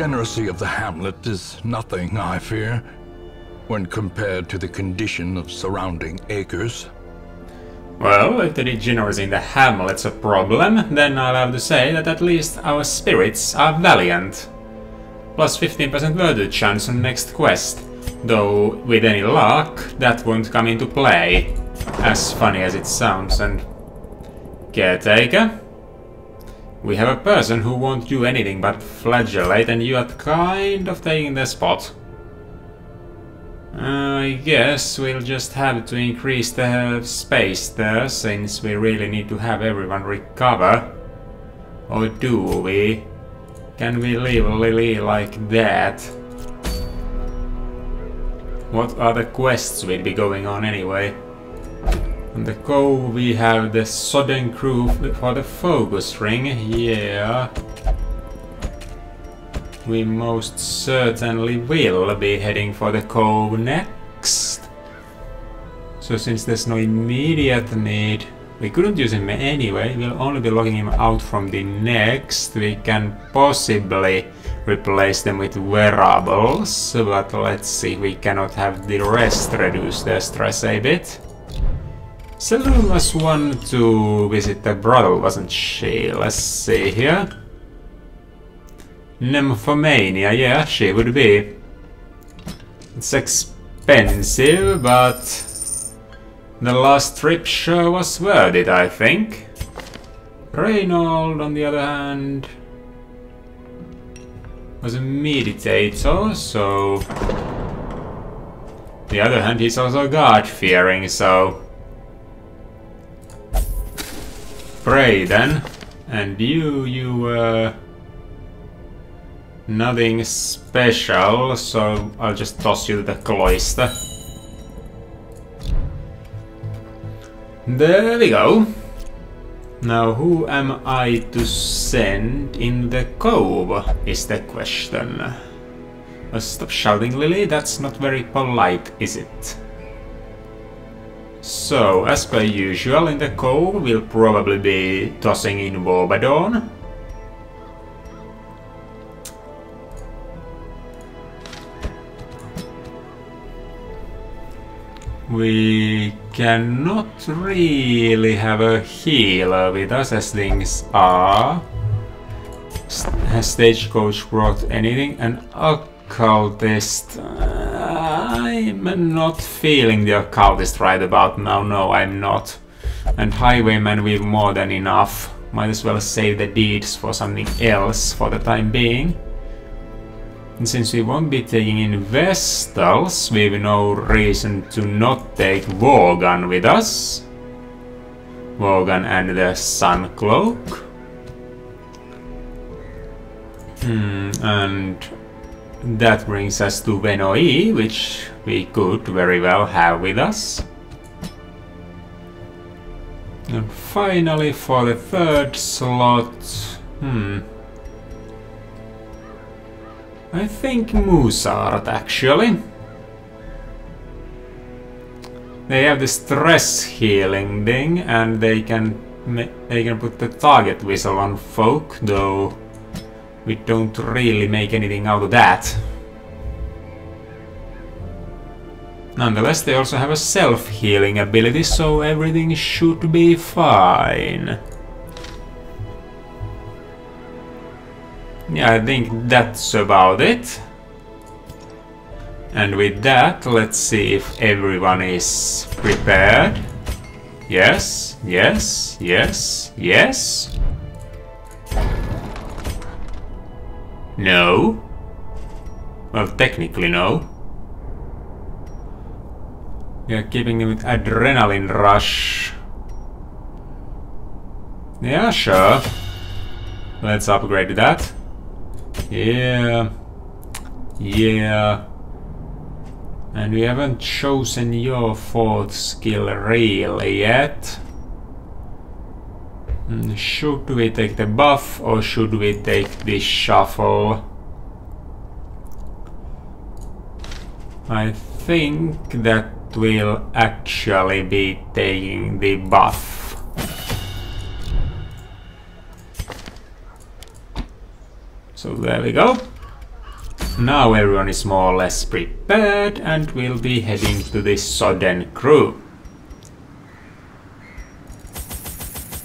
degeneracy of the hamlet is nothing, I fear, when compared to the condition of surrounding acres. Well, if the degeneracy in the hamlet's a problem, then I'll have to say that at least our spirits are valiant. Plus 15% verdict chance on next quest, though with any luck that won't come into play. As funny as it sounds. And caretaker? We have a person who won't do anything but flagellate, and you are kind of taking their spot. I guess we'll just have to increase the space there, since we really need to have everyone recover. Or do we? Can we leave Lily like that? What other quests will be going on anyway? On the cove we have the Sodden crew for the focus ring, yeah. We most certainly will be heading for the cove next. So since there's no immediate need, we couldn't use him anyway, we'll only be logging him out from the next. We can possibly replace them with wearables, but let's see, we cannot have the rest reduce their stress a bit. Saloon was one to visit the brothel, wasn't she? Let's see here. Nymphomania, yeah, she would be. It's expensive, but the last trip sure was worth it, I think. Reynold, on the other hand, was a meditator, so... On the other hand, he's also God-fearing, so... Pray then. And you were... nothing special, so I'll just toss you to the cloister. There we go. Now who am I to send in the cove, is the question. Stop shouting, Lily, that's not very polite, is it? So, as per usual in the cove, we'll probably be tossing in Worbadon. We cannot really have a healer with us as things are. Has Stagecoach brought anything? An occultist? I'm not feeling the occultist right about now, no I'm not. And Highwayman we've more than enough. Might as well save the deeds for something else for the time being. And since we won't be taking in Vestals, we've no reason to not take Wogan with us. Wogan and the Sun Cloak. And that brings us to Venoi, which we could very well have with us. And finally, for the third slot, I think Musart, actually. They have the stress healing thing, and they can put the target whistle on folk, though we don't really make anything out of that. Nonetheless, they also have a self-healing ability, so everything should be fine. Yeah, I think that's about it. And with that, let's see if everyone is prepared. Yes, yes, yes, yes. No. Well, technically no. We are keeping it with adrenaline rush. Yeah, sure. Let's upgrade that. Yeah. Yeah. And we haven't chosen your fourth skill really yet. Should we take the buff or should we take the shuffle? I think that we'll actually be taking the buff. So there we go. Now everyone is more or less prepared and we'll be heading to the Sodden crew.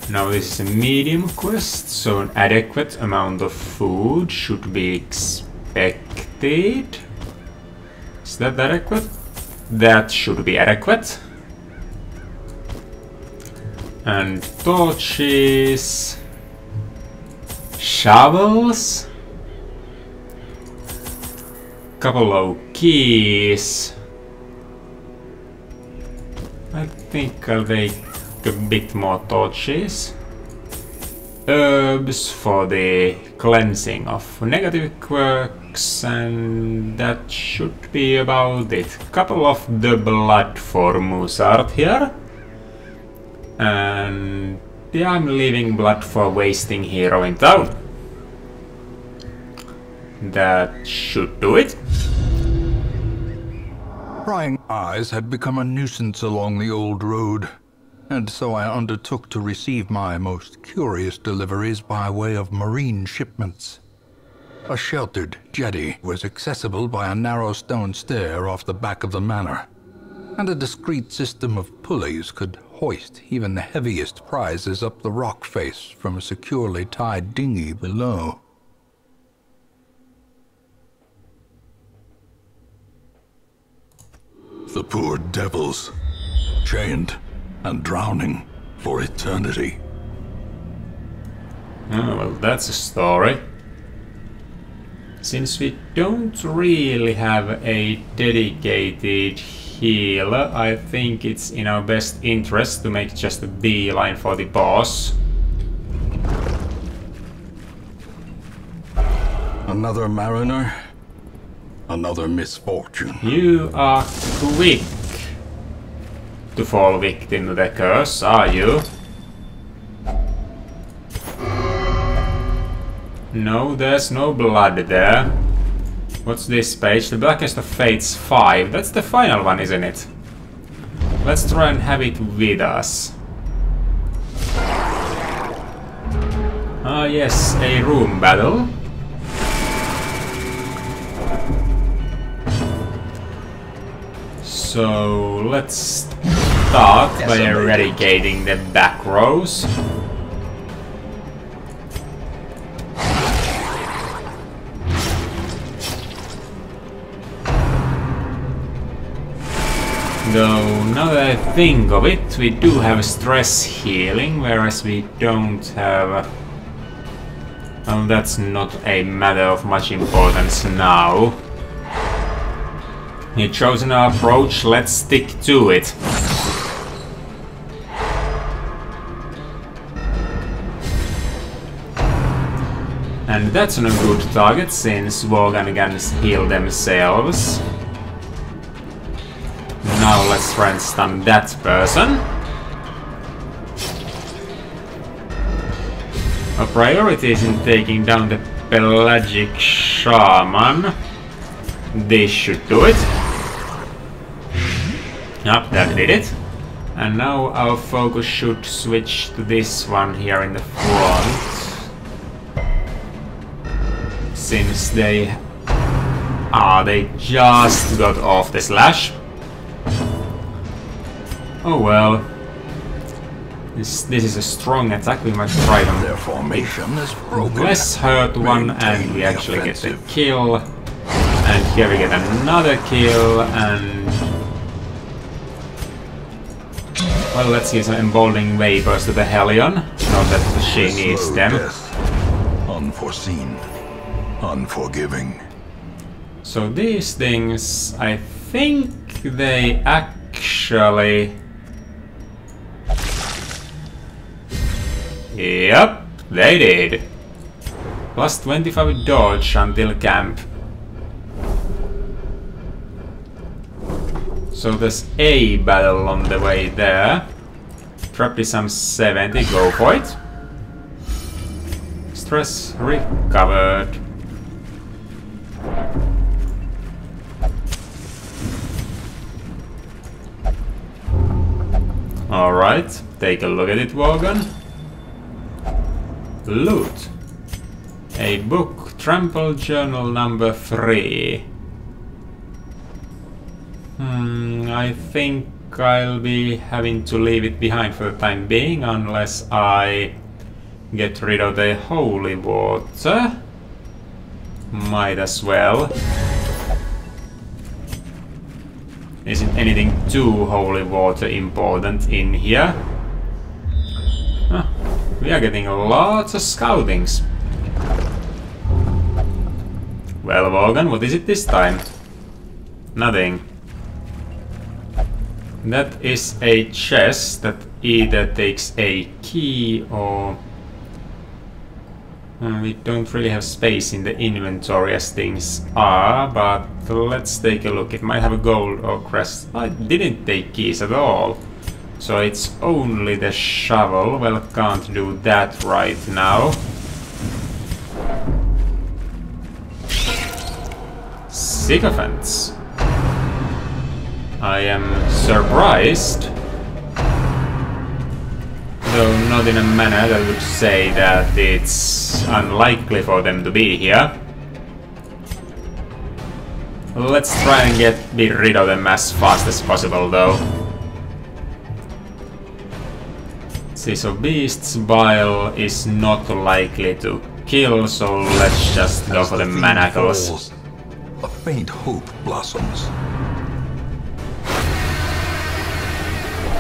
Now this is a medium quest, so an adequate amount of food should be expected. Is that adequate? That should be adequate. And torches, shovels, couple of keys. I think I'll take a bit more torches. Herbs for the cleansing of negative quirks, and that should be about it. Couple of the blood for Musart here. And yeah, I'm leaving blood for wasting hero in town. That should do it. Prying eyes had become a nuisance along the old road, and so I undertook to receive my most curious deliveries by way of marine shipments. A sheltered jetty was accessible by a narrow stone stair off the back of the manor, and a discreet system of pulleys could hoist even the heaviest prizes up the rock face from a securely tied dinghy below. The poor devils, chained and drowning for eternity. Oh, well, that's a story. Since we don't really have a dedicated healer, I think it's in our best interest to make just a beeline for the boss. Another mariner, another misfortune. You are quick to fall victim to the curse, are you? No, there's no blood there. What's this page? The Blackest of Fates 5. That's the final one, isn't it? Let's try and have it with us. Ah, yes, a room battle. So let's start by eradicating the back rows. Though, now that I think of it, we do have stress healing, whereas we don't have... Well, that's not a matter of much importance now. You've chosen our approach, let's stick to it. And that's not a good target, since Worgen can heal themselves. Now let's try and stun that person. Our priority is in taking down the Pelagic Shaman. This should do it. Yep, that did it. And now our focus should switch to this one here in the front. Since they just got off the slash. Oh well. This is a strong attack, we might try them. Their formation is broken. Less hurt one, and we actually get the kill. And here we get another kill, and... Well, let's give some emboldening vapors to the Hellion. Not that she needs them. Unforeseen. Unforgiving. So these things, I think they actually... Yep, they did. Plus 25 dodge until camp. So there's a battle on the way there. Trap is some 70, go for it. Stress recovered. Alright, take a look at it, Worgen. Loot. A book Trample journal number 3. I think I'll be having to leave it behind for the time being, unless I get rid of the holy water. Might as well. Isn't anything too holy water important in here? Huh. We are getting lots of scoutings. Well, Morgan, what is it this time? Nothing. That is a chest that either takes a key or... we don't really have space in the inventory as things are, but let's take a look. It might have a gold or crest. I didn't take keys at all. So it's only the shovel. Well, can't do that right now. Sycophants. I am surprised, though not in a manner that would say that it's unlikely for them to be here. Let's try and be rid of them as fast as possible, though. See, so Beast's Bile is not likely to kill, so let's just go for the manacles. A faint hope blossoms.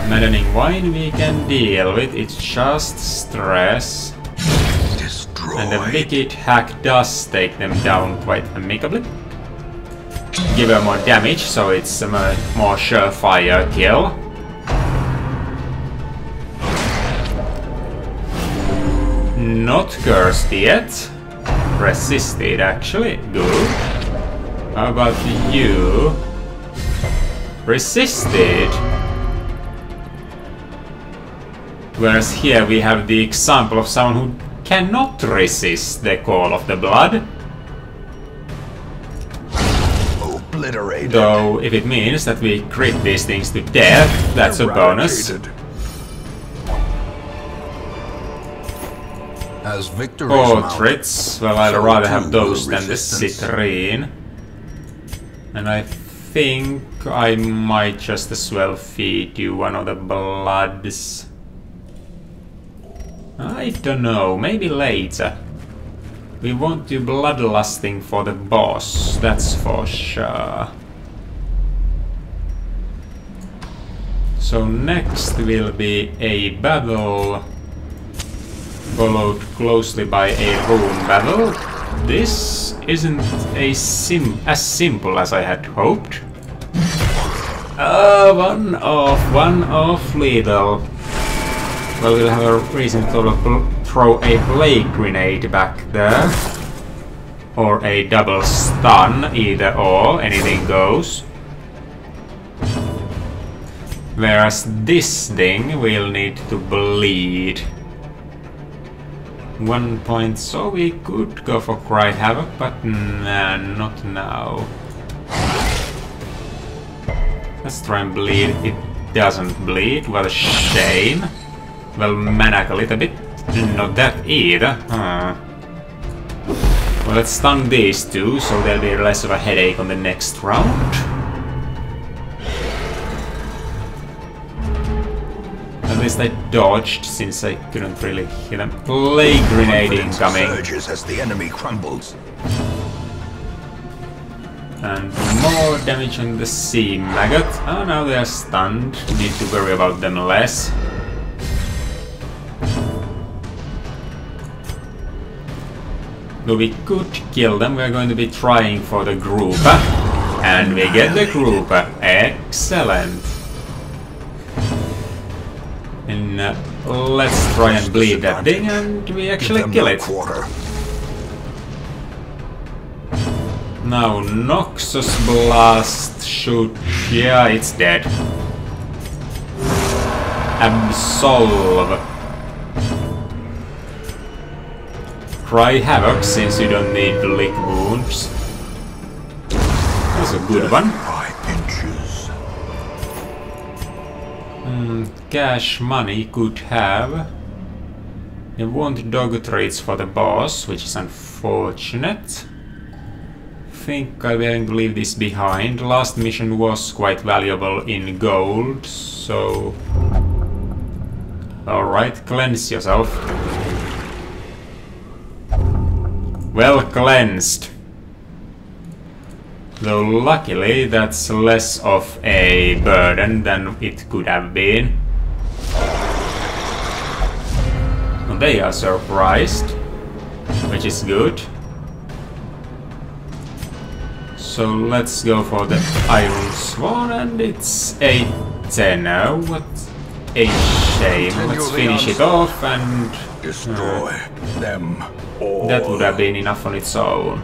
Maddening wine we can deal with, it's just stress. Destroyed. And the wicked hack does take them down quite amicably. Give her more damage, so it's a more surefire kill. Not cursed yet. Resisted, actually. Good. How about you? Resisted. Whereas here we have the example of someone who cannot resist the call of the blood. Obliterated. Though, if it means that we crit these things to death, that's a bonus. As victory Portraits, well, I'd rather have those than the citrine. And I think I might just as well feed you one of the bloods. I don't know, maybe later. We want you bloodlusting for the boss, that's for sure. So next will be a battle, followed closely by a rune battle. This isn't as simple as I had hoped. One off little. Well, we'll have a reason to throw a plague grenade back there. Or a double stun, either or, anything goes. Whereas this thing will need to bleed. 1 point, so we could go for Cry Havoc, but nah, not now. Let's try and bleed. It doesn't bleed, what a shame. Well, manacle it a bit. Not that either. Well, let's stun these two, so there'll be less of a headache on the next round. At least I dodged, since I couldn't really hit them. Plague grenade incoming. Surges as the enemy crumbles. And more damage on the sea maggot. Oh, now they're stunned. Need to worry about them less. Though we could kill them, we're going to be trying for the grouper. And we get the grouper. Excellent. And let's try and bleed that thing, and we actually kill it. Now Noxus Blast should... yeah, it's dead. Absolve. Cry Havoc, since you don't need to lick wounds. That's a good one. Cash money could have. You want dog treats for the boss, which is unfortunate. Think I'll be able to leave this behind. Last mission was quite valuable in gold, so... Alright, cleanse yourself. Well cleansed. Though luckily that's less of a burden than it could have been. Well, they are surprised, which is good. So let's go for the Iron Swan, and it's a 10. What a shame. Let's finish it off and... Destroy them all. That would have been enough on its own.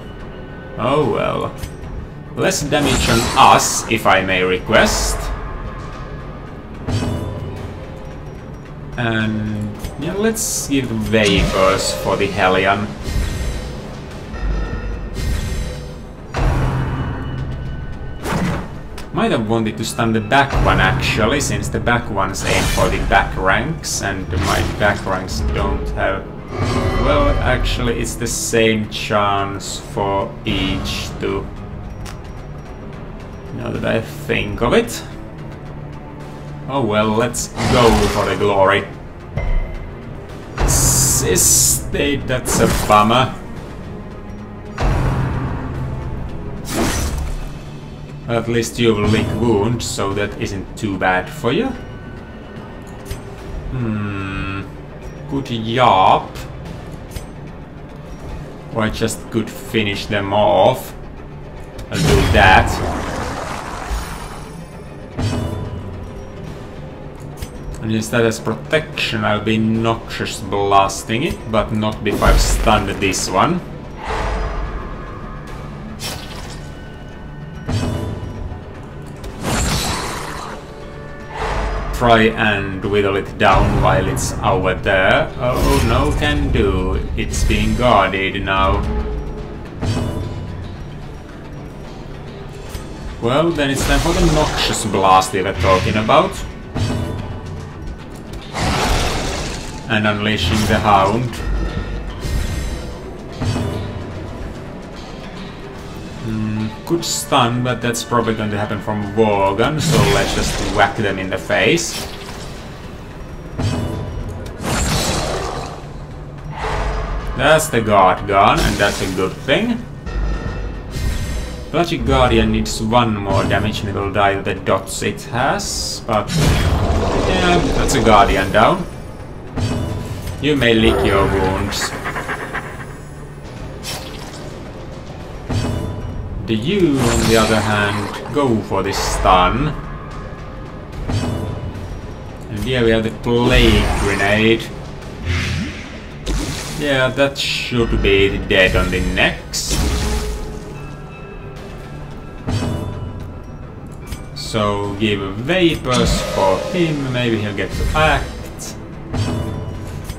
Oh well. Less damage on us, if I may request. And yeah, let's give Vapors for the Hellion. Might have wanted to stun the back one actually, since the back ones aim for the back ranks, and my back ranks don't have... Well, actually it's the same chance for each two. Now that I think of it. Oh well, let's go for the glory. State, that's a bummer. At least you will lick wounds, so that isn't too bad for you. Good job. Or I just could finish them off. I'll do that. And instead as protection I'll be Noxious blasting it, but not before I've stunned this one. Try and whittle it down while it's over there. Oh no, can do. It's being guarded now. Well, then it's time for the Noxious blast we were talking about. And unleashing the Hound. Good stun, but that's probably going to happen from Worgen, so let's just whack them in the face. That's the guard gone, and that's a good thing. Pelagic Guardian needs one more damage and it will die to the dots it has, but yeah, that's a Guardian down. You may lick your wounds. You, on the other hand, go for this stun. And here we have the Plague Grenade. Yeah, that should be dead on the next. So give Vapors for him, maybe he'll get to act.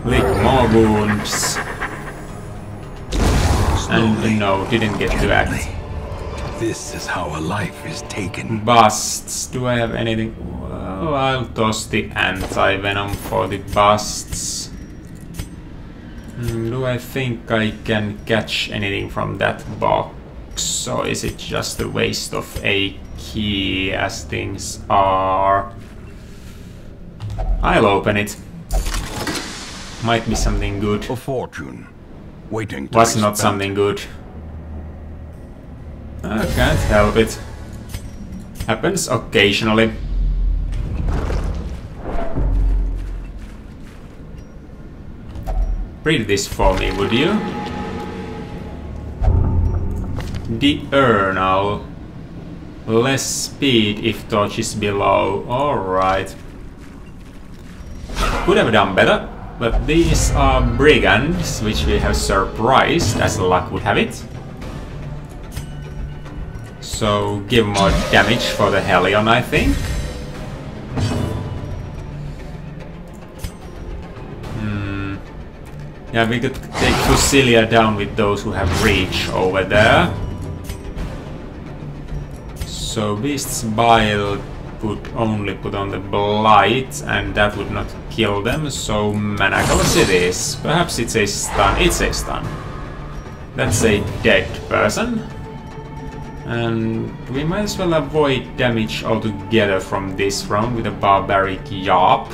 Lick more wounds. And no, didn't get to act. This is how a life is taken. Busts. Do I have anything? Well, I'll toss the anti-venom for the busts. Do I think I can catch anything from that box? Or is it just a waste of a key as things are? I'll open it. Might be something good. A fortune. Waiting to Was not something good. I can't help it. Happens occasionally. Read this for me, would you? Diurnal. Less speed if torch is below. Alright. Could have done better, but these are brigands, which we have surprised, as luck would have it. So give more damage for the Hellion, I think. Yeah, we could take Fusilia down with those who have reach over there. So Beast's Bile could only put on the blight, and that would not kill them, so Manacles it is. Perhaps it's a stun. It's a stun. That's a dead person. And we might as well avoid damage altogether from this round with a barbaric yarp.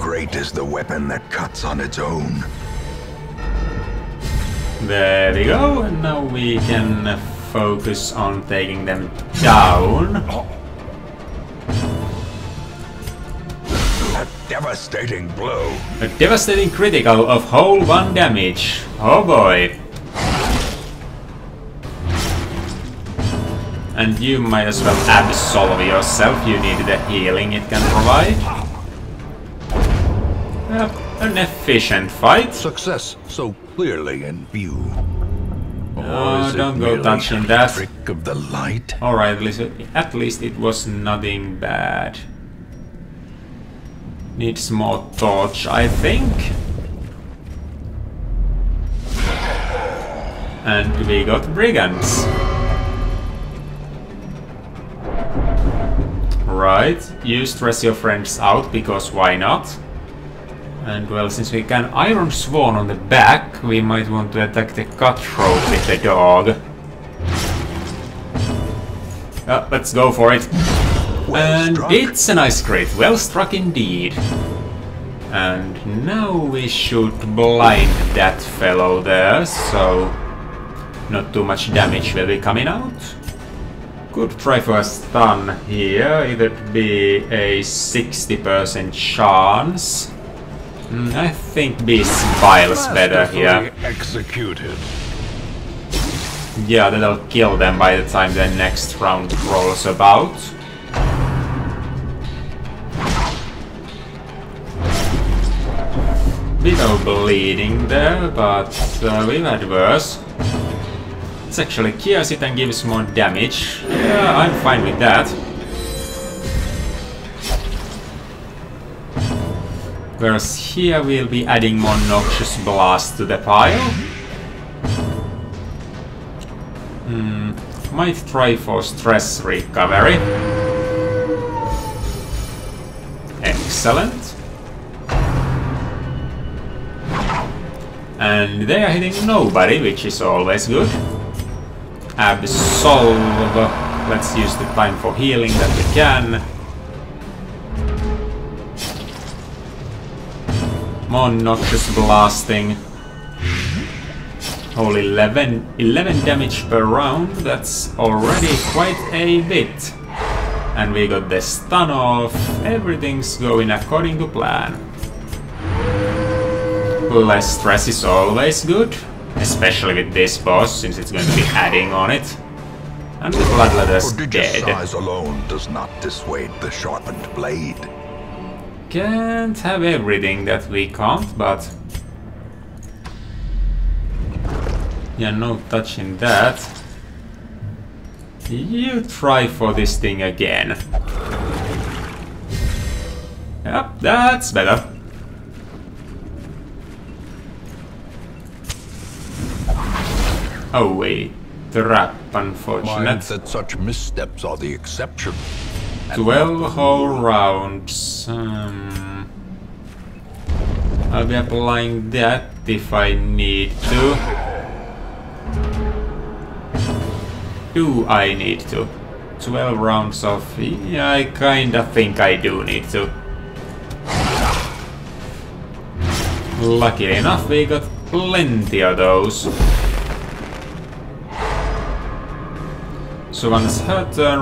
Great is the weapon that cuts on its own. There we go, and now we can focus on taking them down. A devastating blow. A devastating critical of whole 1 damage. Oh boy. And you might as well absolve yourself, you need the healing it can provide. An efficient fight. Success so clearly in view. Oh, is it don't go merely touching a that. trick of the light? Alright, at least it was nothing bad. Needs more torch, I think. And we got brigands. Right, you stress your friends out, because why not? And well, since we can Iron Sworn on the back, we might want to attack the cutthroat with the dog. Let's go for it. And it's a nice crit. Well struck indeed. And now we should blind that fellow there, so not too much damage will be coming out. Could try for a stun here. It'd be a 60% chance. I think Beast's Vile's better here. Executed. Yeah, that'll kill them by the time the next round rolls about. Bit of bleeding there, but we've had worse. Let's actually cures it and gives more damage. Yeah, I'm fine with that. Whereas here we'll be adding more Noxious Blast to the pile. Might try for stress recovery. Excellent. And they are hitting nobody, which is always good. Absolve. Let's use the time for healing that we can. More Noxious Blasting. Whole 11 damage per round, that's already quite a bit. And we got the stun off, everything's going according to plan. Less stress is always good, especially with this boss, since it's going to be adding on it. And the Bloodletter's Prodigious dead. size alone does not dissuade the sharpened blade. Can't have everything that we can't, but... yeah, no touching that. You try for this thing again. Yep, that's better. Oh wait, trap, unfortunate. Mind that such missteps are the exception. 12 whole rounds. I'll be applying that if I need to. Do I need to? 12 rounds of... yeah, I kinda think I do need to. Luckily enough, we got plenty of those. So once her turn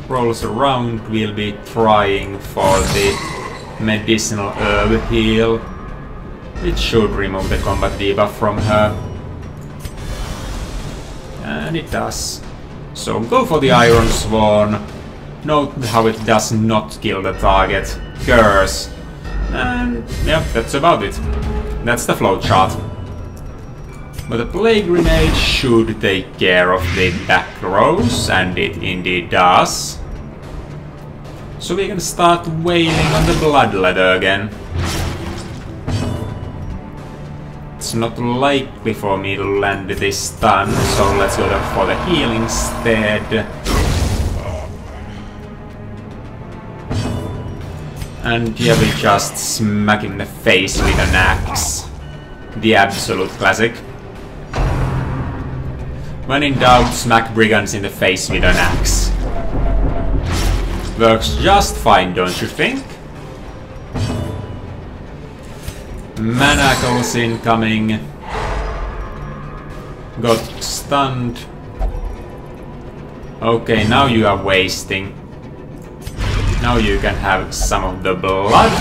rolls around, we'll be trying for the medicinal herb heal. It should remove the combat debuff from her. And it does. So go for the Iron Sworn. Note how it does not kill the target. Curse. And yeah, that's about it. That's the flowchart. But the Plague Grenade should take care of the back rows, and it indeed does. So we can start wailing on the Bloodletter again. Let's it's not likely for me to land this stun, so let's go for the heal instead. And yeah, we just smack him in the face with an axe. The absolute classic. When in doubt, smack brigands in the face with an axe. Works just fine, don't you think? Manacles incoming. Got stunned. Okay, now you are wasting. Now you can have some of the blood.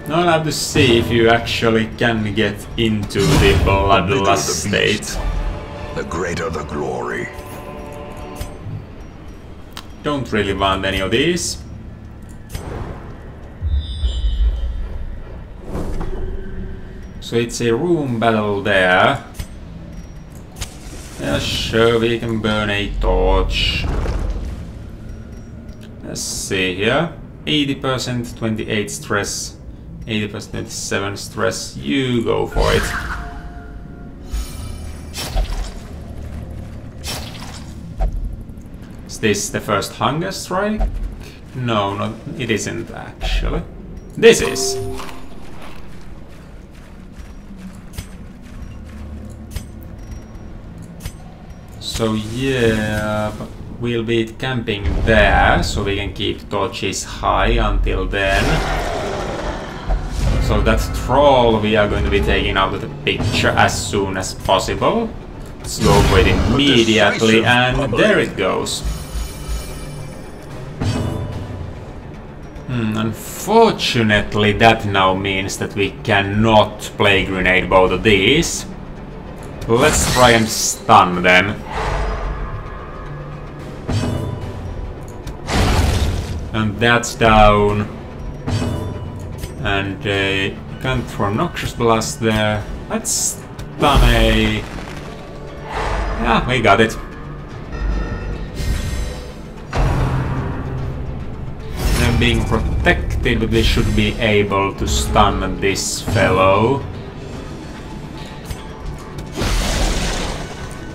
Now I'll have to see if you actually can get into the bloodlust state. The greater the glory. Don't really want any of these. So it's a room battle there. Yeah, sure, we can burn a torch. Let's see here. 80%, 28 stress. 80%, 27 stress. You go for it. Is this the first hunger strike? No, not, it isn't actually. This is. So yeah, we'll be camping there, so we can keep torches high until then. So that troll we are going to be taking out of the picture as soon as possible. Let's go for it immediately, and there it goes. Unfortunately, that now means that we cannot play grenade both of these. Let's try and stun them. And that's down. And can't throw Noxious Blast there. Let's stun a... Yeah, we got it. They're being protected, but we should be able to stun this fellow.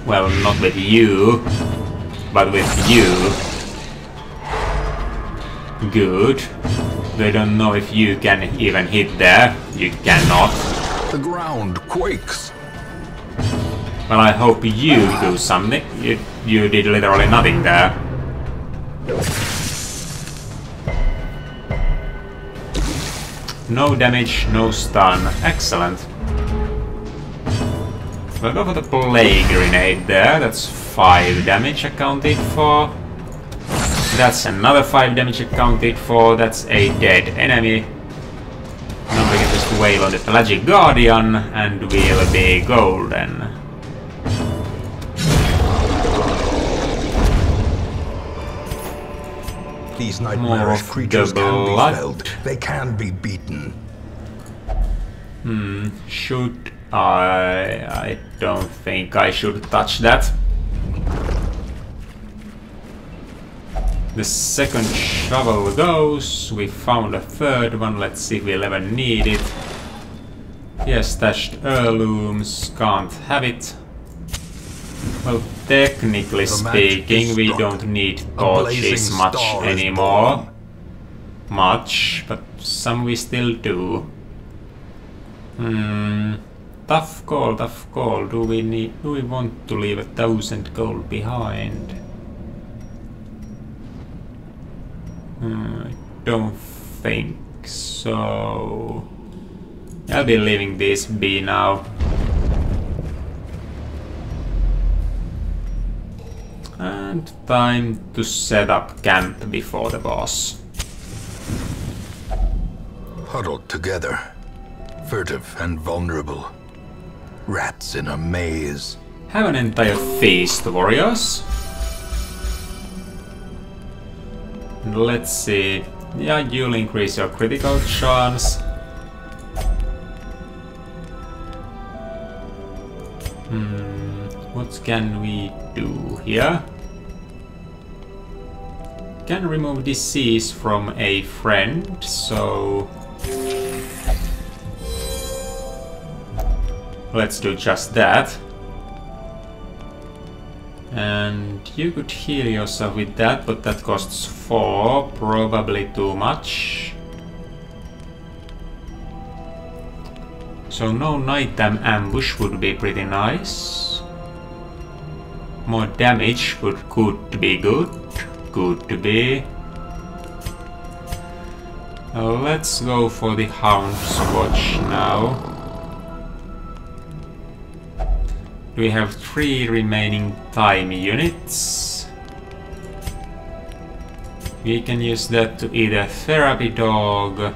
Well, not with you, but with you. Good. They don't know if you can even hit there. You cannot. The ground quakes. Well, I hope you do something. You did literally nothing there. No damage, no stun. Excellent. We'll go for the Plague Grenade there. That's 5 damage accounted for. That's another 5 damage accounted for. That's a dead enemy. Now we can just wail on the Pelagic Guardian and we'll be golden. These nightmarish creatures can be felled. They can be beaten. Should I don't think I should touch that. The second shovel goes. We found a third one. Let's see if we'll ever need it. Yes, stashed heirlooms. Can't have it. Well, technically speaking, we don't need torches much anymore. But some we still do. Tough call, tough call. Do we want to leave 1,000 gold behind? I don't think so. I'll be leaving this be now. And time to set up camp before the boss. Huddled together, furtive and vulnerable. Rats in a maze. Have an entire feast, warriors. And let's see. Yeah, you'll increase your critical chance. What can we do here? Can remove disease from a friend, so Let's do just that. And you could heal yourself with that, but that costs 4, probably too much. So no nighttime ambush would be pretty nice. More damage could be good. Good to be. Let's go for the Hound's Watch now. We have 3 remaining time units. We can use that to either therapy dog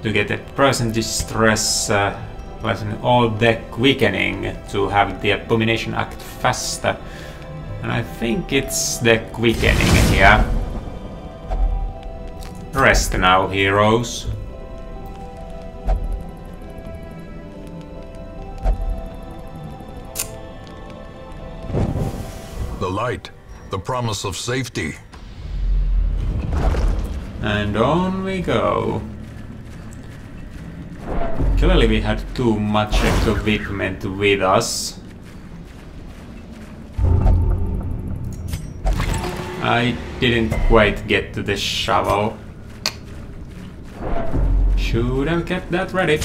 to get a percentage stress, plus an all deck quickening to have the abomination act faster. And I think it's the quickening here. Rest now, heroes. The light, the promise of safety. And on we go. Clearly we had too much equipment with us. I didn't quite get to the shovel. Should have kept that ready.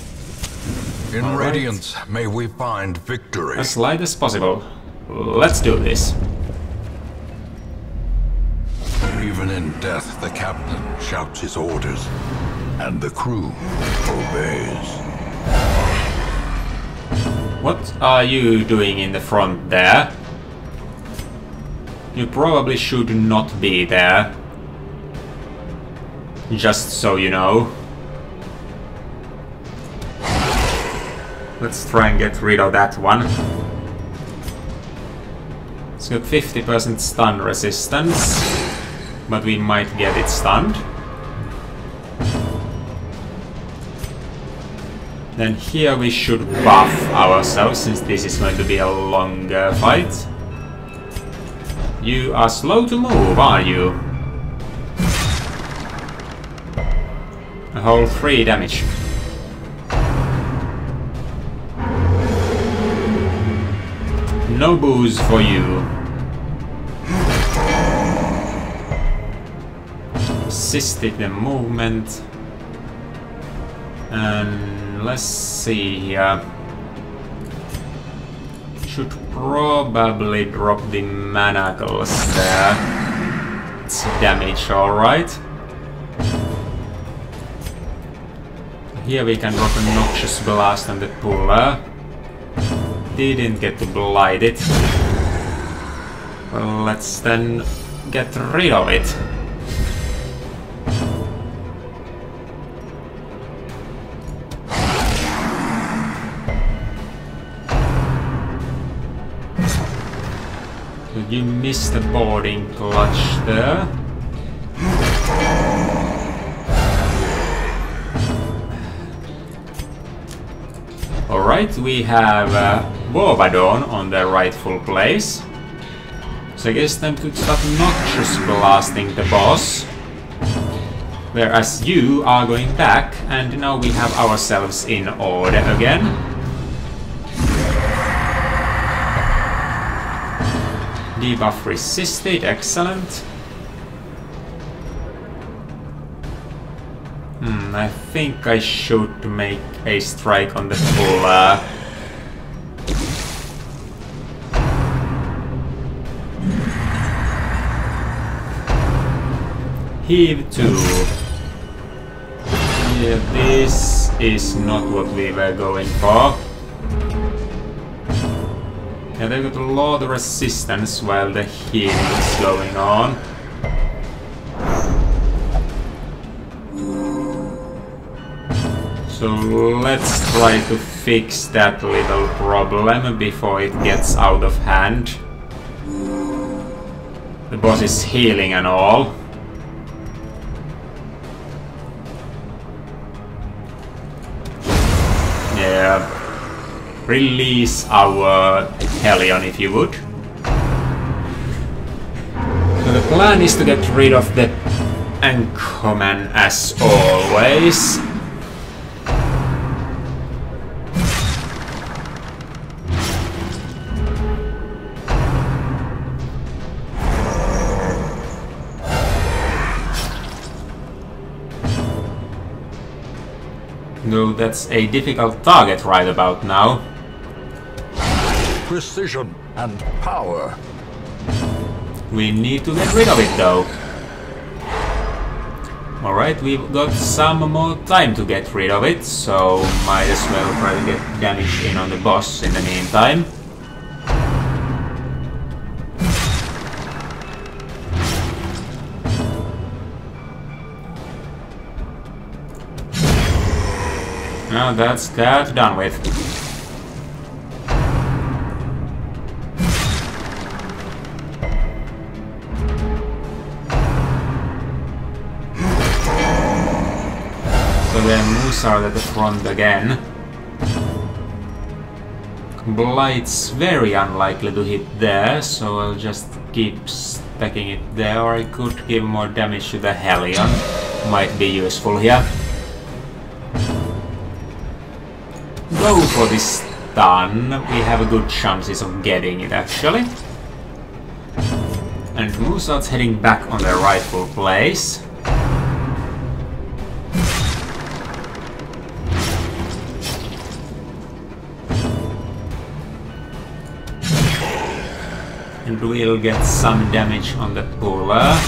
In All Radiance, may we find victory. As light as possible. Let's do this. Even in death, the captain shouts his orders, and the crew obeys. What are you doing in the front there? You probably should not be there. Just so you know. Let's try and get rid of that one. It's got 50% stun resistance, but we might get it stunned. Then here we should buff ourselves, since this is going to be a longer fight. You are slow to move, are you? A whole 3 damage. No booze for you. Assisted the movement. And let's see here. Should probably drop the manacles there. It's damage, alright. Here we can drop a Noxious Blast on the puller. Didn't get to blight it. Well, let's then get rid of it. You missed the boarding clutch there. Alright, we have Bobadon on their rightful place. So I guess time to start Noxious Blasting the boss. Whereas you are going back, and now we have ourselves in order again. Debuff resisted, excellent. I think I should make a strike on the puller. Heave 2. Yeah, this is not what we were going for. Yeah, they've got a lot of resistance while the healing is going on. So let's try to fix that little problem before it gets out of hand. The boss is healing and all. Yeah. Release our Hellion if you would. So the plan is to get rid of the Anchorman as always. Though that's a difficult target right about now. Precision and power. We need to get rid of it though. Alright, we've got some more time to get rid of it, so might as well try to get damage in on the boss in the meantime. Now that's that done with. So then Musard at the front again. Blight's very unlikely to hit there, so I'll just keep stacking it there, or I could give more damage to the Hellion. Might be useful here. Go for this stun. We have a good chances of getting it actually. And Musard's heading back on their rightful place. And we'll get some damage on the puller.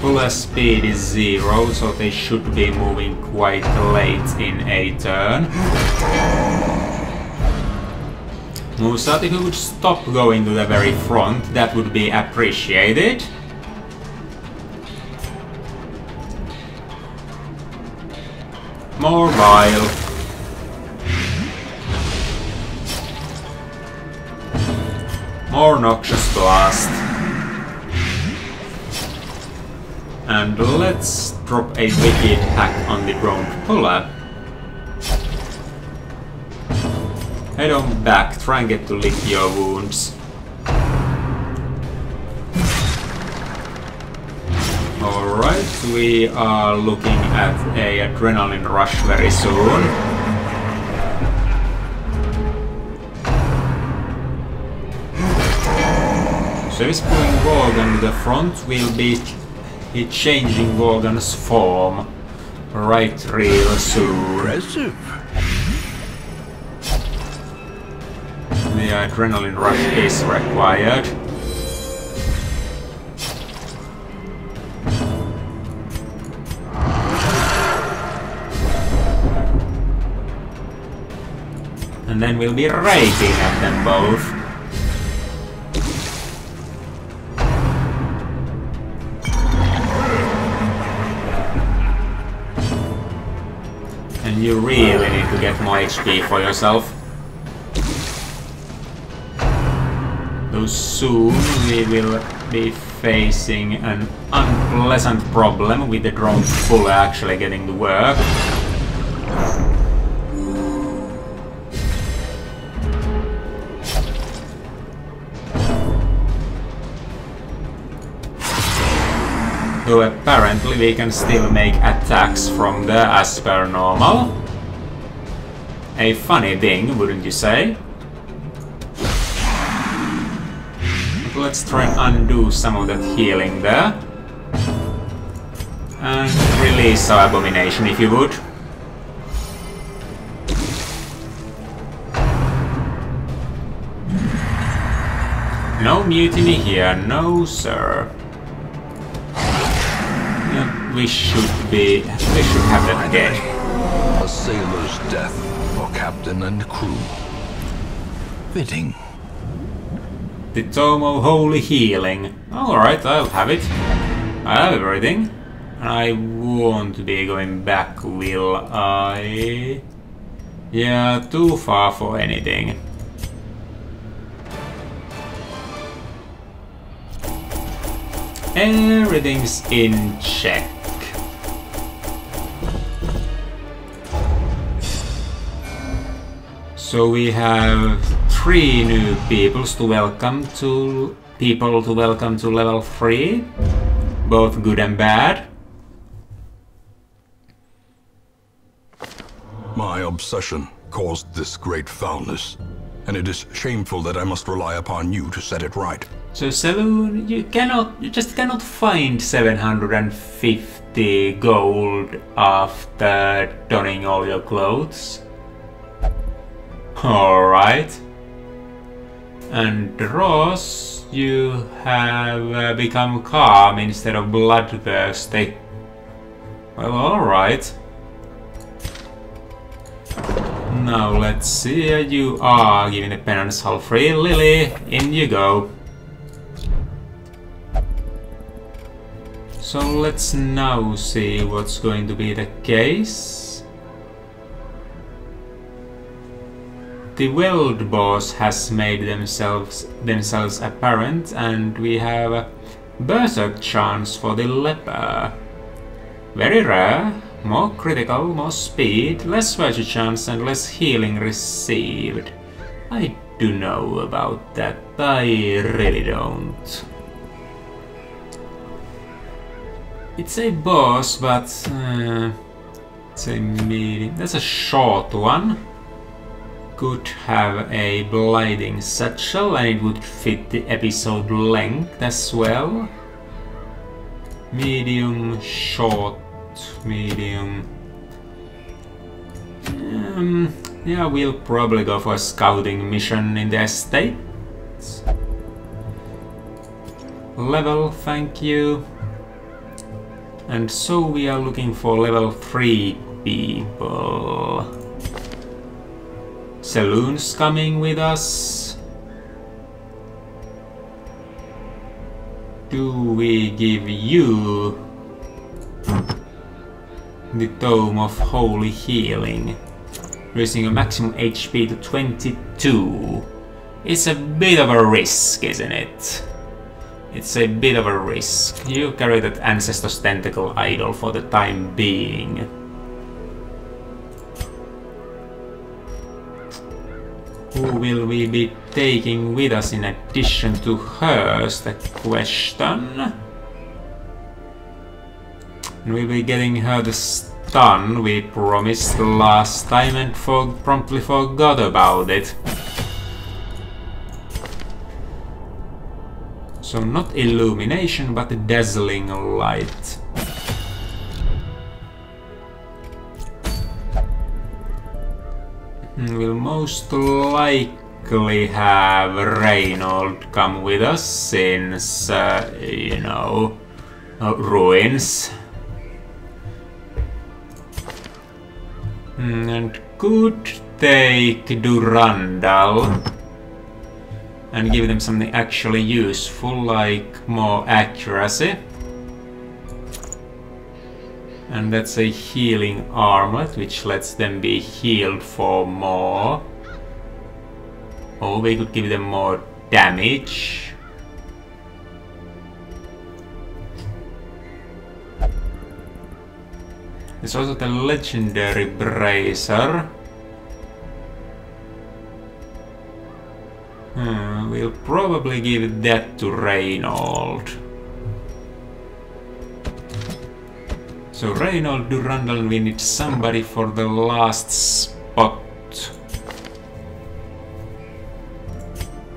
Puller speed is 0, so they should be moving quite late in a turn. Musard, if you would stop going to the very front, that would be appreciated. More bile. More Noxious Blast. And let's drop a wicked hack on the droned puller. Head on back, try and get to lick your wounds. Alright, we are looking at a adrenaline rush very soon. So he's pulling Gorgon to the front, we'll be changing Gorgon's form right real soon. Impressive. The adrenaline rush is required. And then we'll be raking at them both. And you really need to get more HP for yourself. So soon we will be facing an unpleasant problem with the drone puller actually getting to work. Though apparently we can still make attacks from there as per normal. A funny thing, wouldn't you say? But let's try and undo some of that healing there. And release our abomination if you would. No mutiny here, no sir. We should have that dead. A sailor's death for captain and crew. Fitting. The Tome of Holy Healing. Alright, I'll have it. I have everything. I won't be going back, will I? Yeah, too far for anything. Everything's in check. So we have 3 new people to welcome to level 3, both good and bad. My obsession caused this great foulness, and it is shameful that I must rely upon you to set it right. So Saloon, you just cannot find 750 gold after donning all your clothes. Alright. And Ross, you have become calm instead of bloodthirsty. Well, alright. Now let's see, you are giving the penance all free. Lily, in you go. So let's now see what's going to be the case. The Weld Boss has made themselves apparent, and we have a Berserk chance for the Leper. Very rare, more critical, more speed, less virtue chance and less healing received. I do know about that, I really don't. It's a boss, but it's a medium. That's a short one. Could have a blinding satchel and it would fit the episode length as well. Medium, short, medium. Yeah, we'll probably go for a scouting mission in the estate. Level, thank you. And so we are looking for level 3 people. Saloon's coming with us. Do we give you the Tome of Holy Healing, raising your maximum HP to 22? It's a bit of a risk, isn't it? It's a bit of a risk. You carry that Ancestor's Tentacle Idol for the time being. Who will we be taking with us in addition to hers, the question? And we'll be getting her the stun we promised last time and promptly forgot about it. So not illumination, but a dazzling light. We'll most likely have Reynold come with us since, you know, ruins. And could take Durandal and give them something actually useful, like more accuracy. And that's a healing armlet, which lets them be healed for more. Or we could give them more damage. There's also the legendary bracer. We'll probably give that to Reynold. So Reynold, Durandal, we need somebody for the last spot.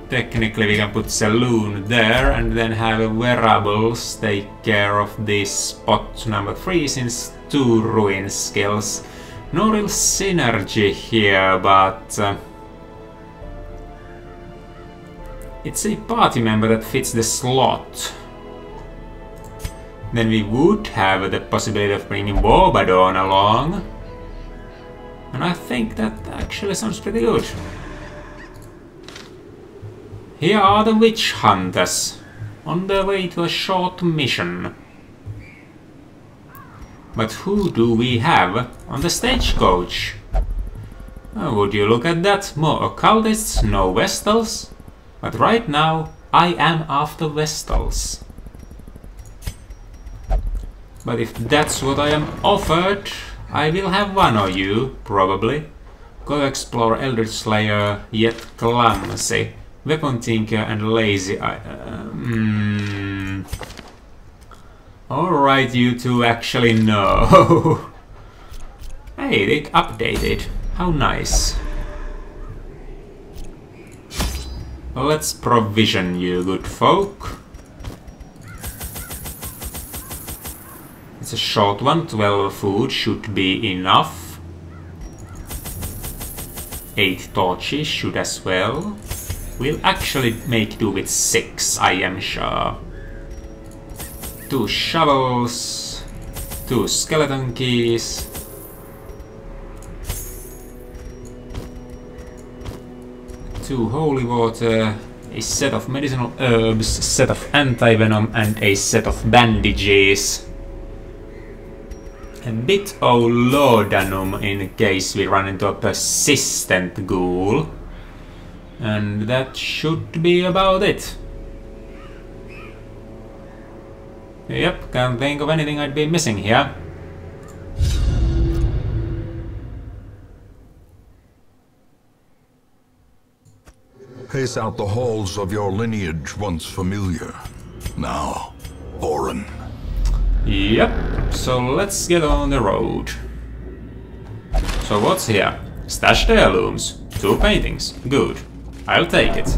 Technically we can put Saloon there and then have Wearables take care of this spot number 3 since 2 ruin skills. No real synergy here, but it's a party member that fits the slot. Then we would have the possibility of bringing Warbadon along. And I think that actually sounds pretty good. Here are the witch hunters, on their way to a short mission. But who do we have on the stagecoach? Would you look at that? More occultists, no Vestals. But right now, I am after Vestals. But if that's what I am offered, I will have one of you, probably. Go explore Eldritch Slayer, yet clumsy. Weapon Tinker and lazy. Alright, you two actually know. Hey, they updated. How nice. Let's provision you, good folk. It's a short one, 12 food should be enough. 8 torches should as well. We'll actually make do with 6, I am sure. 2 shovels, 2 skeleton keys. 2 holy water, a set of medicinal herbs, a set of anti-venom, and a set of bandages. A bit of laudanum in case we run into a persistent ghoul. And that should be about it. Yep, can't think of anything I'd be missing here. Pace out the halls of your lineage once familiar, now foreign. Yep, so let's get on the road. So what's here? Stashed heirlooms. 2 paintings. Good. I'll take it.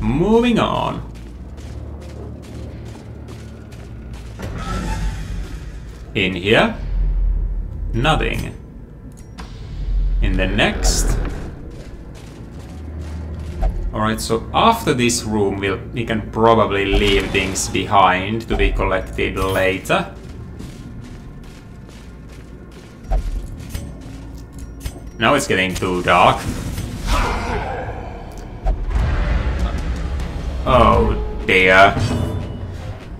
Moving on. In here? Nothing. In the next? Alright, so after this room we can probably leave things behind to be collected later. Now it's getting too dark. Oh dear.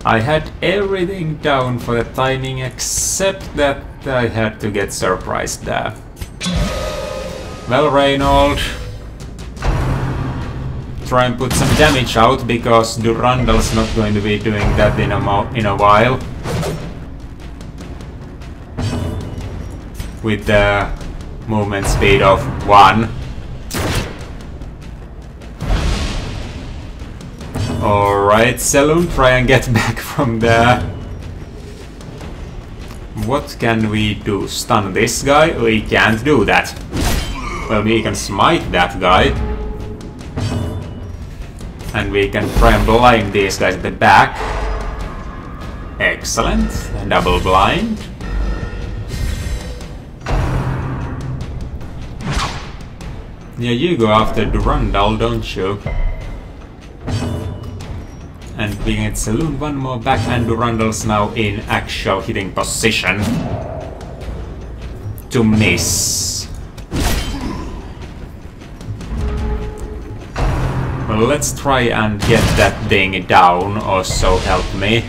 I had everything down for the timing except that I had to get surprised there. Well, Reynold, try and put some damage out because Durandal's not going to be doing that in a while. With the movement speed of 1. Alright, Selûne, try and get back from there. What can we do? Stun this guy? We can't do that. Well, we can smite that guy. And we can try and blind these guys at the back. Excellent. Double blind. Yeah, you go after Durandal, don't you? And we get Selûne one more back, and Durandal's now in actual hitting position. To miss. Well, let's try and get that thing down, or so help me.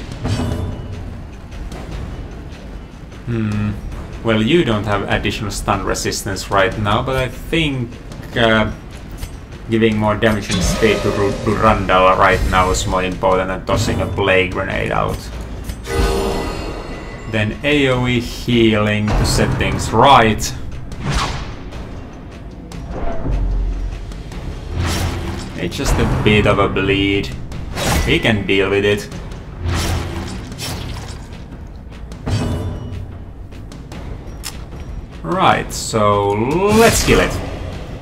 Well, you don't have additional stun resistance right now, but I think giving more damage and speed to Durandal right now is more important than tossing a plague grenade out. Then AoE healing to set things right. It's just a bit of a bleed. We can deal with it. Right, so let's kill it.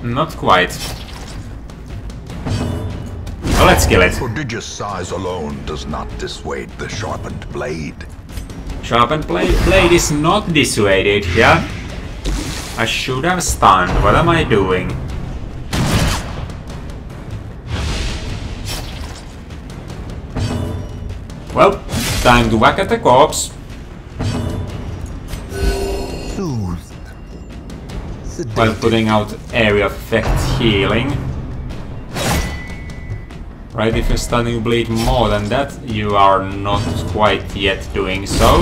Not quite. Well, let's kill it. Prodigious size alone does not dissuade the sharpened blade. Sharpened blade is not dissuaded, yeah? I should have stunned. What am I doing? Well, time to whack at the corpse. While putting out area of effect healing. Right, if you're starting to bleed more than that, you are not quite yet doing so.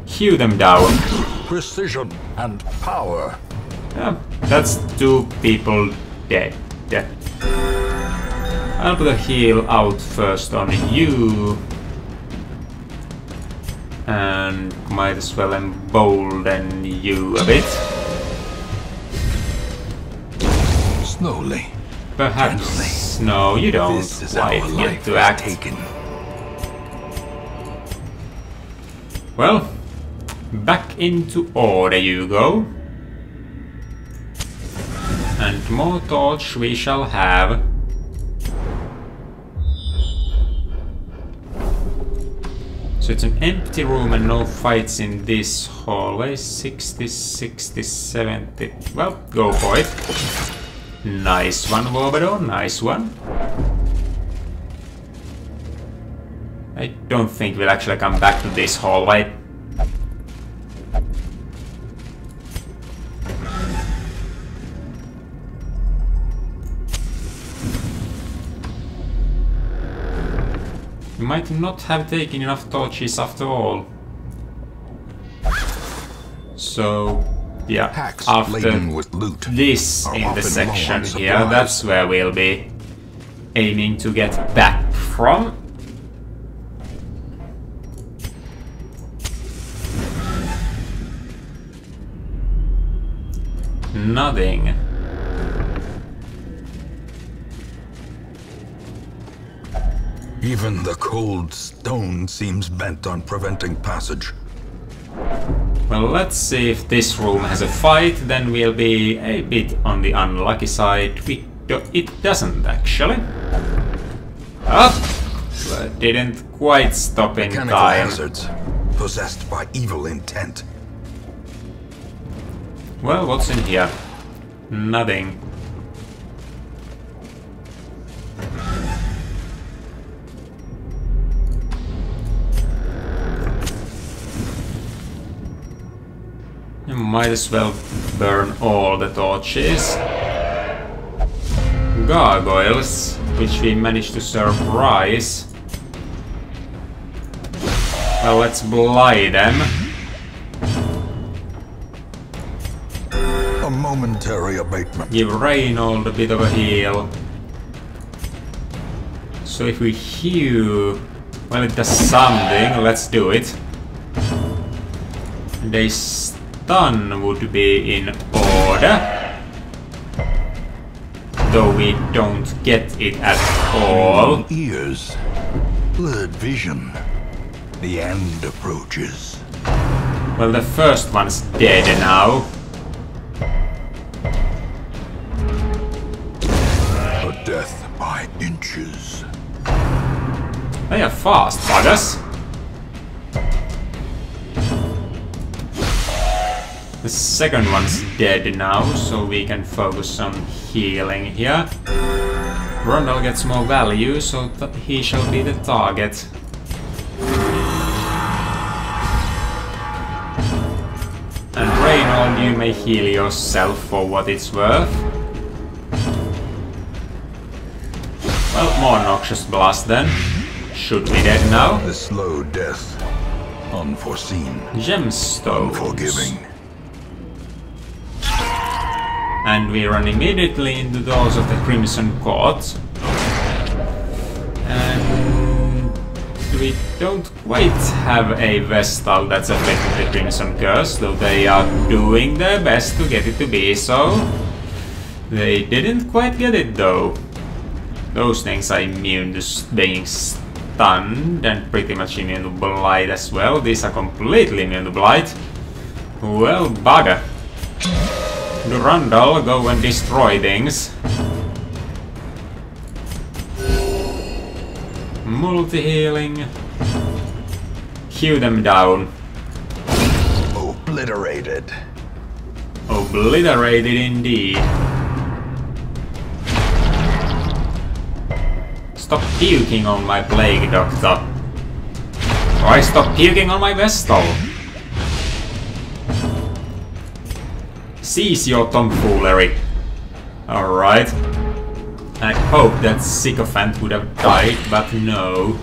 Hew them down. Precision and power. Yeah, that's 2 people dead. I'll put a heal out first on you. And might as well embolden you a bit. Slowly. Perhaps. Gently. No, you don't quite get to act. Taken. Well, back into order you go. And more torch we shall have. So it's an empty room and no fights in this hallway. 60, 60, 70. Well, go for it. Nice one, Warbedo, nice one. I don't think we'll actually come back to this hallway. We might not have taken enough torches after all. So, yeah, Packs after laden with loot this are in the often section low on here, supplies. that's where we'll be aiming to get back from. Nothing. Even the cold stone seems bent on preventing passage. Well, let's see if this room has a fight, then we'll be a bit on the unlucky side. It doesn't actually. Up! But didn't quite stop in Mechanical time. hazards, possessed by evil intent. Well, what's in here? Nothing. You might as well burn all the torches. Gargoyles, which we managed to surprise. Well, let's blight them. A momentary abatement. Give Reynold a bit of a heal. So if we heal... Well, it does something. Let's do it. And a stun would be in order. Though we don't get it at all. Ears, blurred vision. The end approaches. Well, the first one's dead now. A death by inches. They are fast, buggers. The second one's dead now, so we can focus on healing here. Rondell gets more value, so he shall be the target. And Reynold, you may heal yourself for what it's worth. Well, more Noxious Blast then. Should be dead now. The slow death. Unforeseen. Gemstones. Unforgiving. And we run immediately into those of the Crimson Court. And we don't quite have a Vestal that's affected the Crimson Curse, though they are doing their best to get it to be so. They didn't quite get it though. Those things are immune to being stunned and pretty much immune to Blight as well. These are completely immune to Blight. Well, bugger. Durandal, go and destroy things. Multi-healing. Hew them down. Obliterated. Obliterated indeed. Stop puking on my Plague Doctor. Or I stop puking on my Vestal. Cease your tomfoolery. Alright. I hope that Sycophant would have died, but no.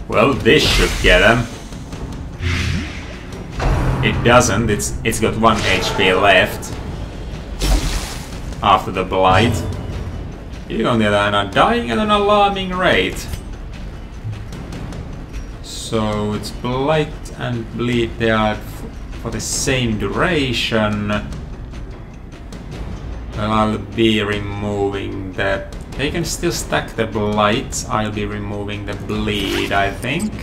Well, this should get him. It doesn't, it's got 1 HP left. After the Blight. You on the other hand are dying at an alarming rate. So it's Blight and Bleed, they are for the same duration. Well, I'll be removing the... They can still stack the Blight, I'll be removing the Bleed, I think.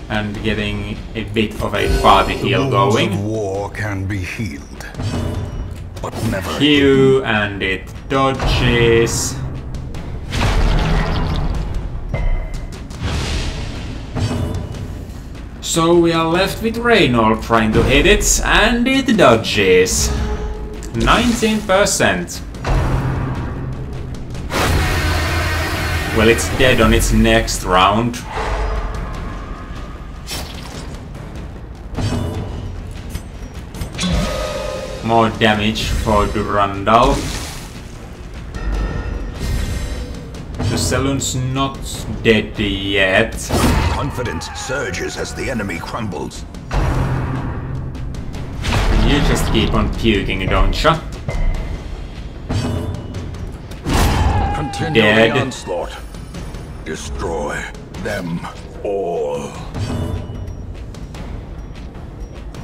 and getting a bit of a party heal The wounds going. of war can be healed, but never. Q and it dodges. So we are left with Reynold trying to hit it, and it dodges. 19%. Well, it's dead on its next round. More damage for Durandal. The Saloon's not dead yet. Confidence surges as the enemy crumbles. You just keep on puking, don't ya? Continue Dead. the onslaught. Destroy them all.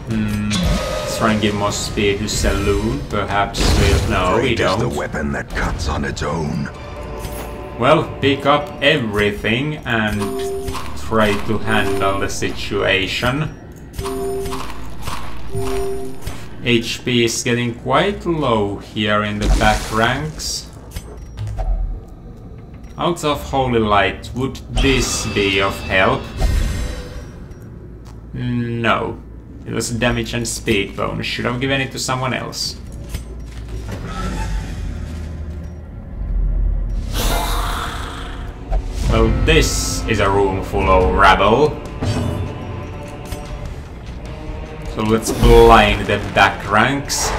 Let's try and give more speed to Saloon. Perhaps we'll... No, we Great is the don't. weapon that cuts on its own. Well, pick up everything and try to handle the situation. HP is getting quite low here in the back ranks. Out of Holy Light, would this be of help? No. It was damage and speed bonus. Should have given it to someone else. Well, this is a room full of rabble. So let's blind the back ranks.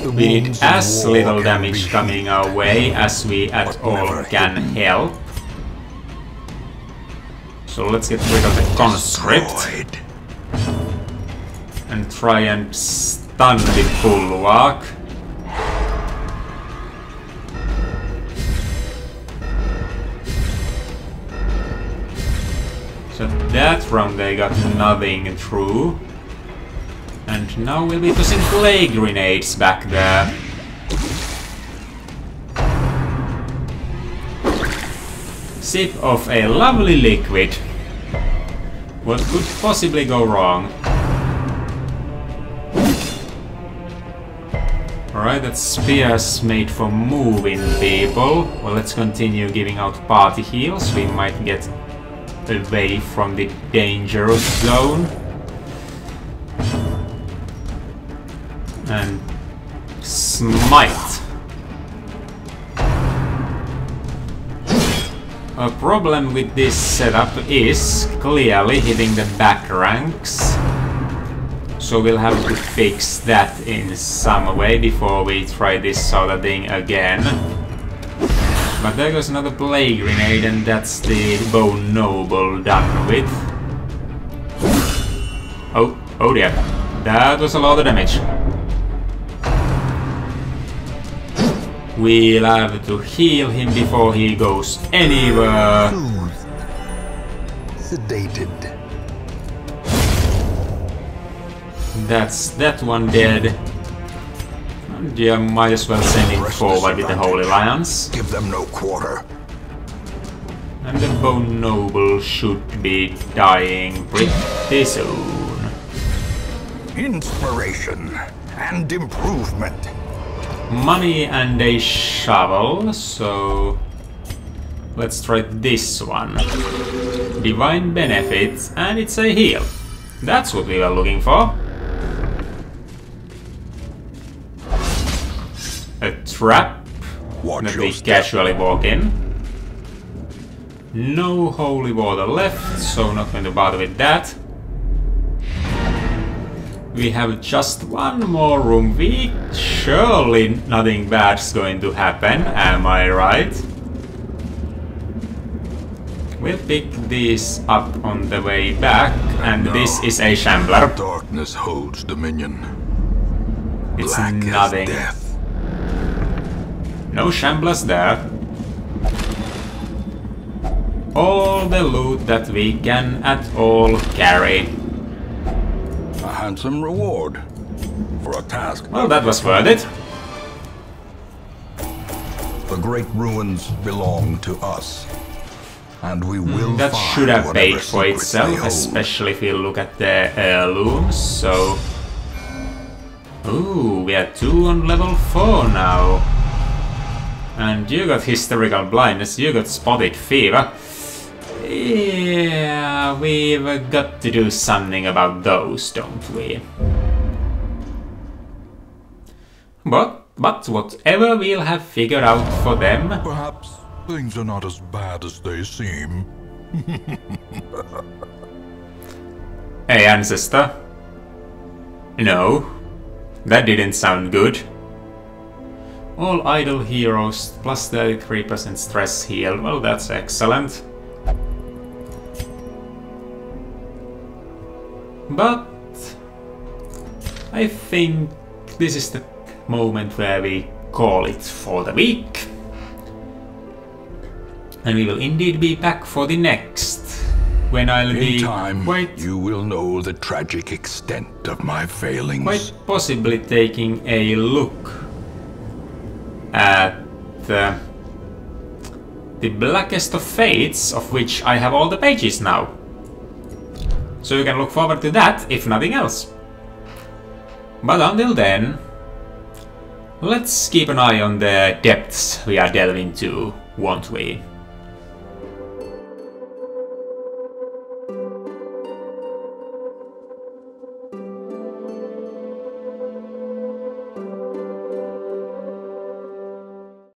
We need as little damage coming our way as we at all can help. So let's get rid of the conscript and try and stun the bulwark. So that round they got nothing through. And now we'll be tossing plague grenades back there. Sip of a lovely liquid. What could possibly go wrong? Alright, that spear's made for moving people. Well, let's continue giving out party heals. We might get away from the dangerous zone. And smite. A problem with this setup is clearly hitting the back ranks. So we'll have to fix that in some way before we try this sort of thing again. But there goes another plague grenade, and that's the Bone Noble done with. Oh dear. That was a lot of damage. We'll have to heal him before he goes anywhere. Sedated. That's that one dead. And yeah, might as well send him forward with the Holy Lions. Give them no quarter. And the Bone Noble should be dying pretty soon. Inspiration and improvement. Money and a shovel, so let's try this one. Divine benefits, and it's a heal. That's what we were looking for. A trap that we casually walk in. No holy water left, so not going to bother with that. We have just one more room. Surely nothing bad's going to happen, am I right? We'll pick these up on the way back, and this is a shambler. Darkness holds dominion. It's Black as nothing. death. No shamblers there. All the loot that we can at all carry. A handsome reward for a task. Well, that was worth it. The great ruins belong to us. and we will That find should have whatever paid for secrets they itself, hold. especially if you look at the heirlooms, so... Ooh, we are 2 on level 4 now. And you got historical blindness, you got spotted fever. Yeah, we've got to do something about those, don't we? But whatever we'll have figured out for them... Perhaps things are not as bad as they seem. Hey, ancestor. No, that didn't sound good. All idle heroes, plus 33% stress heal. Well, that's excellent. But I think this is the moment where we call it for the week. And we will indeed be back for the next, when I'll be In time, quite you will know the tragic extent of my failings. possibly taking a look at the Blackest of Fates, of which I have all the pages now. So you can look forward to that, if nothing else. But until then, let's keep an eye on the depths we are delving to, won't we?